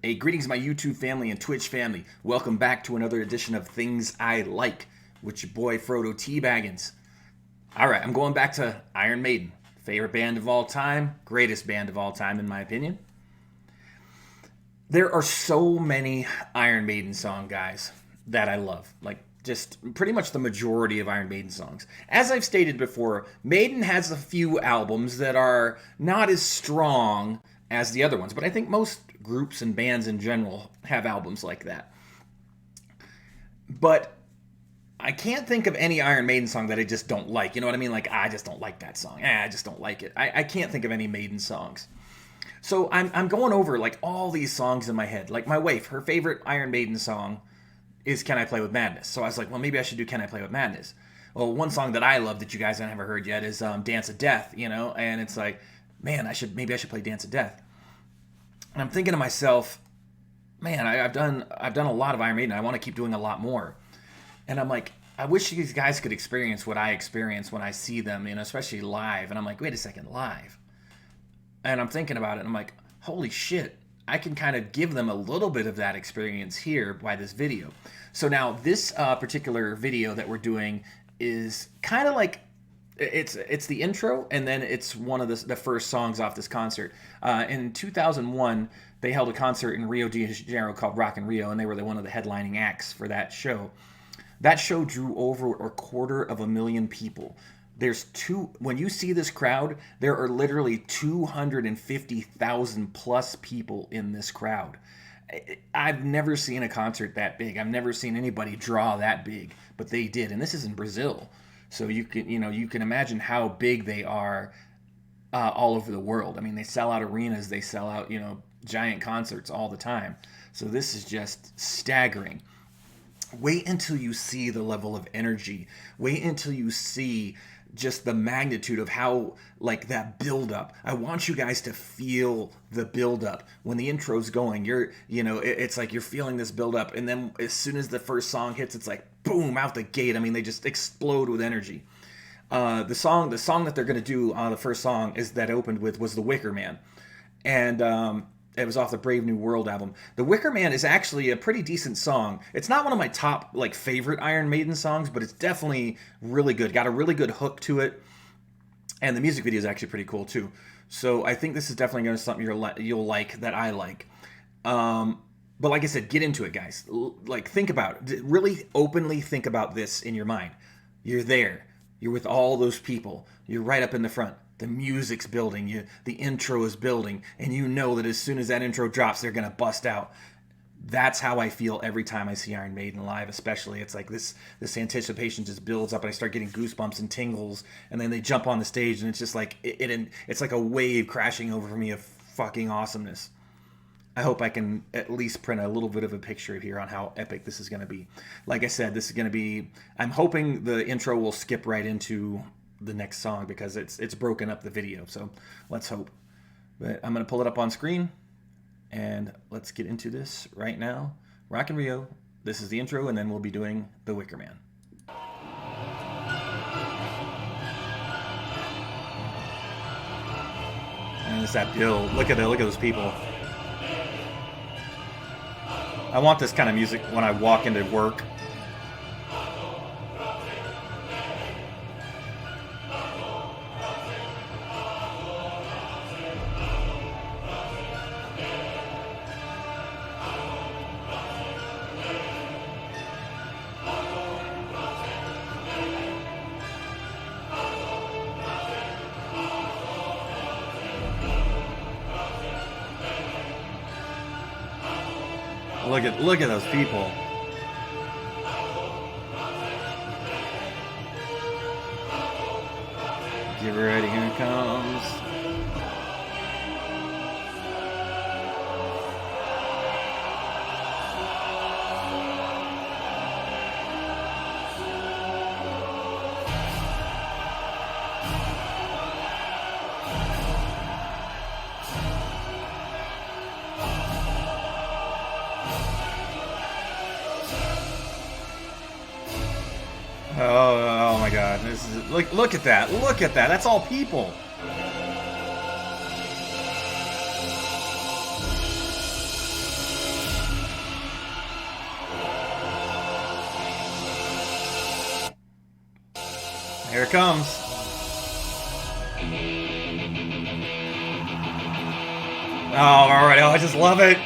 Hey, greetings, my YouTube family and Twitch family. Welcome back to another edition of Things I Like with your boy Frodo T. Baggins. All right, I'm going back to Iron Maiden. Favorite band of all time, greatest band of all time, in my opinion. There are so many Iron Maiden song guys that I love. Like, just pretty much the majority of Iron Maiden songs. As I've stated before, Maiden has a few albums that are not as strong as the other ones, but I think most groups and bands in general have albums like that. But I can't think of any Iron Maiden song that I just don't like. You know what I mean? Like, I just don't like that song. I just don't like it. I can't think of any Maiden songs. So I'm going over like all these songs in my head. Like my wife, her favorite Iron Maiden song is Can I Play With Madness? So I was like, well, maybe I should do Can I Play With Madness? Well, one song that I love that you guys haven't heard yet is Dance of Death, you know? And it's like, man, maybe I should play Dance of Death. And I'm thinking to myself, man, I've done a lot of Iron Maiden. I want to keep doing a lot more. And I'm like, I wish these guys could experience what I experience when I see them, you know, especially live. And I'm like, wait a second, live. And I'm thinking about it, and I'm like, holy shit, I can kind of give them a little bit of that experience here by this video. So now this particular video that we're doing is kind of like, it's the intro, and then it's one of the first songs off this concert. In 2001, they held a concert in Rio de Janeiro called Rock in Rio, and they were one of the headlining acts for that show. That show drew over 250,000 people. When you see this crowd, there are literally 250,000 plus people in this crowd. I've never seen a concert that big. I've never seen anybody draw that big, but they did, and this is in Brazil. So you can imagine how big they are all over the world. I mean, they sell out arenas, they sell out, giant concerts all the time. So this is just staggering. Wait until you see the level of energy. Wait until you see just the magnitude of how, like, that build-up. I want you guys to feel the build-up. When the intro's going, it's like you're feeling this build-up, and then as soon as the first song hits, it's like, boom, out the gate. I mean, they just explode with energy. The song that they're going to do on the first song that opened with was the Wicker Man. And it was off the Brave New World album. The Wicker Man is actually a pretty decent song. It's not one of my top favorite Iron Maiden songs, but it's definitely really good. Got a really good hook to it, and the music video is actually pretty cool too. So I think this is definitely going to be something you'll like, that I like. But like I said, get into it, guys. Think about it. Really openly think about this in your mind. You're there. You're with all those people. You're right up in the front. The music's building, the intro is building, and you know that as soon as that intro drops, they're going to bust out. That's how I feel every time I see Iron Maiden live, especially. It's like this anticipation just builds up, and I start getting goosebumps and tingles, and then they jump on the stage, and it's just like, it's like a wave crashing over me of fucking awesomeness. I hope I can at least print a little bit of a picture here on how epic this is going to be. Like I said, this is going to be, I'm hoping the intro will skip right into the next song because it's broken up the video, so let's hope. But I'm going to pull it up on screen, and let's get into this right now. Rock in Rio, this is the intro, and then we'll be doing the Wicker Man. And it's that build. Look at those people. I want this kind of music when I walk into work. Look at those people. Get ready, here it comes. Oh my God! This is look at that! Look at that! That's all people. Here it comes. Oh, all right. Oh, I just love it.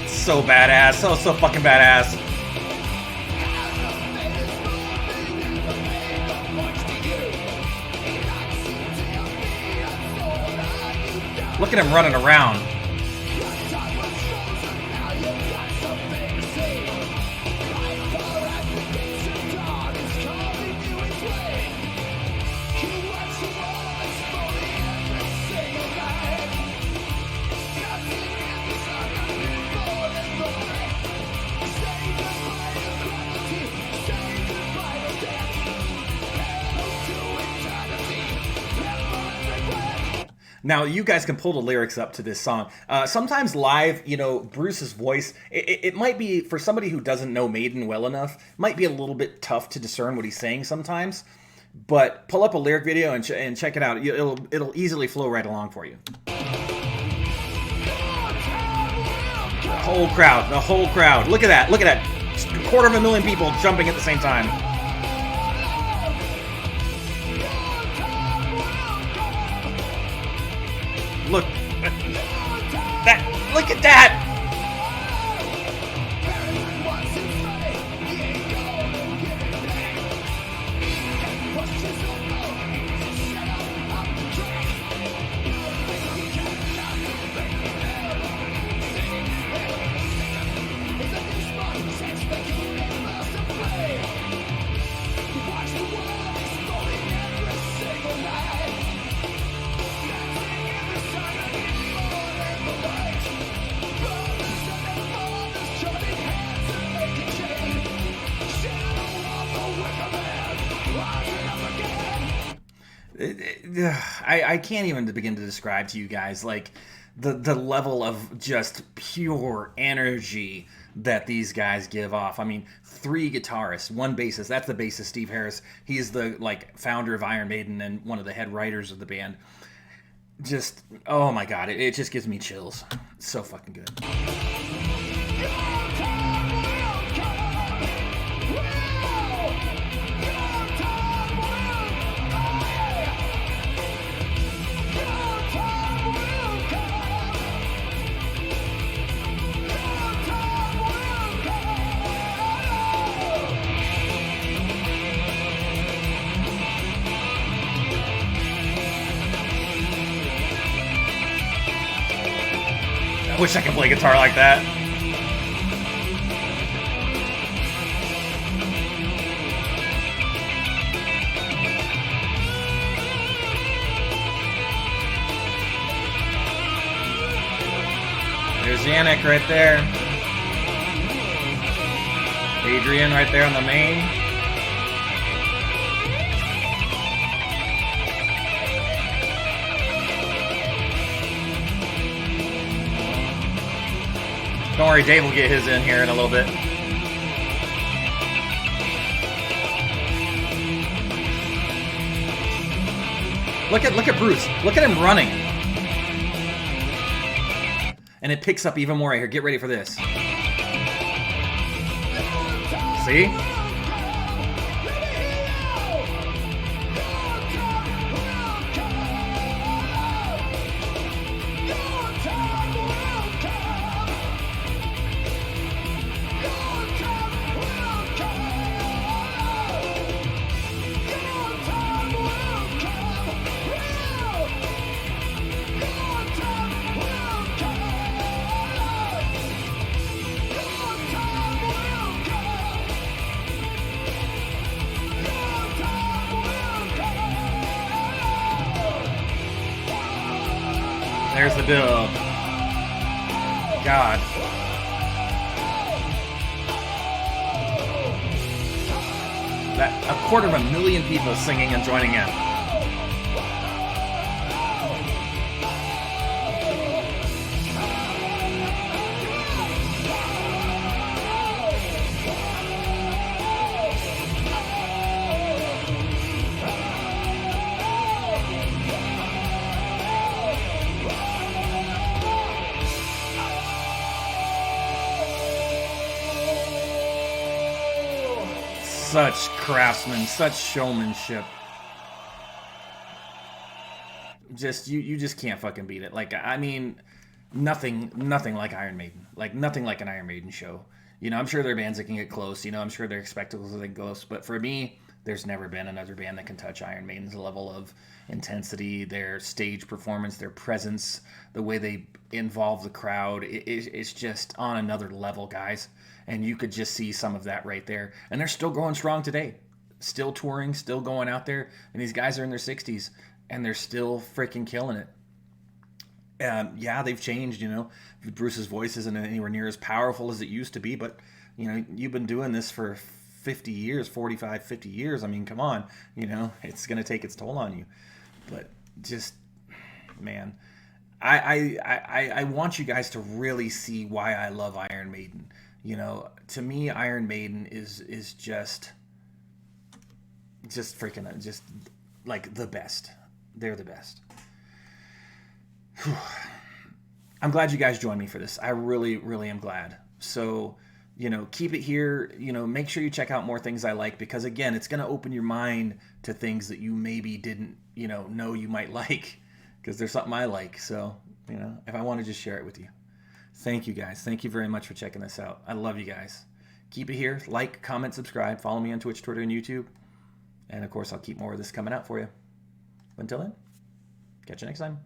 So badass. So fucking badass. Look at him running around. Now, you guys can pull the lyrics up to this song. Sometimes live, you know, Bruce's voice, it might be, for somebody who doesn't know Maiden well enough, might be a little bit tough to discern what he's saying sometimes. But pull up a lyric video and check it out. It'll easily flow right along for you. The whole crowd. Look at that. 250,000 people jumping at the same time. Look at that! I can't even begin to describe to you guys like the level of just pure energy that these guys give off. I mean, 3 guitarists, 1 bassist. That's the bassist, Steve Harris. He's the founder of Iron Maiden and one of the head writers of the band. Just, oh my god, it just gives me chills. It's so fucking good. I wish I could play guitar like that. There's Yannick right there. Adrian right there on the main. Don't worry, Dave will get his in here in a little bit. Look at Bruce. Look at him running. And it picks up even more right here. Get ready for this. See? There's the build. God. That 250,000 people singing and joining in. such craftsmen, such showmanship. Just you just can't fucking beat it. Like, I mean, nothing like Iron Maiden. Like, nothing like an Iron Maiden show. You know, I'm sure there are bands that can get close. You know, I'm sure there are spectacles that can get close. But for me, there's never been another band that can touch Iron Maiden's level of intensity, their stage performance, their presence, the way they involve the crowd. It's just on another level, guys. And you could just see some of that right there. And they're still going strong today. Still touring, still going out there. And these guys are in their 60s, and they're still freaking killing it. Yeah, they've changed, you know. Bruce's voice isn't anywhere near as powerful as it used to be, but, you know, you've been doing this for 50 years, 45, 50 years. I mean, come on, you know, it's going to take its toll on you. But just, man, I want you guys to really see why I love Iron Maiden. You know, to me, Iron Maiden is just freaking, just like the best. They're the best. Whew. I'm glad you guys joined me for this. I really, really am glad. So, you know, keep it here. You know, make sure you check out more things I like, because, again, it's going to open your mind to things that you maybe didn't, you know you might like, because there's something I like. So, you know, if I want to just share it with you. Thank you, guys. Thank you very much for checking this out. I love you guys. Keep it here. Like, comment, subscribe. Follow me on Twitch, Twitter, and YouTube. And, of course, I'll keep more of this coming out for you. Until then, catch you next time.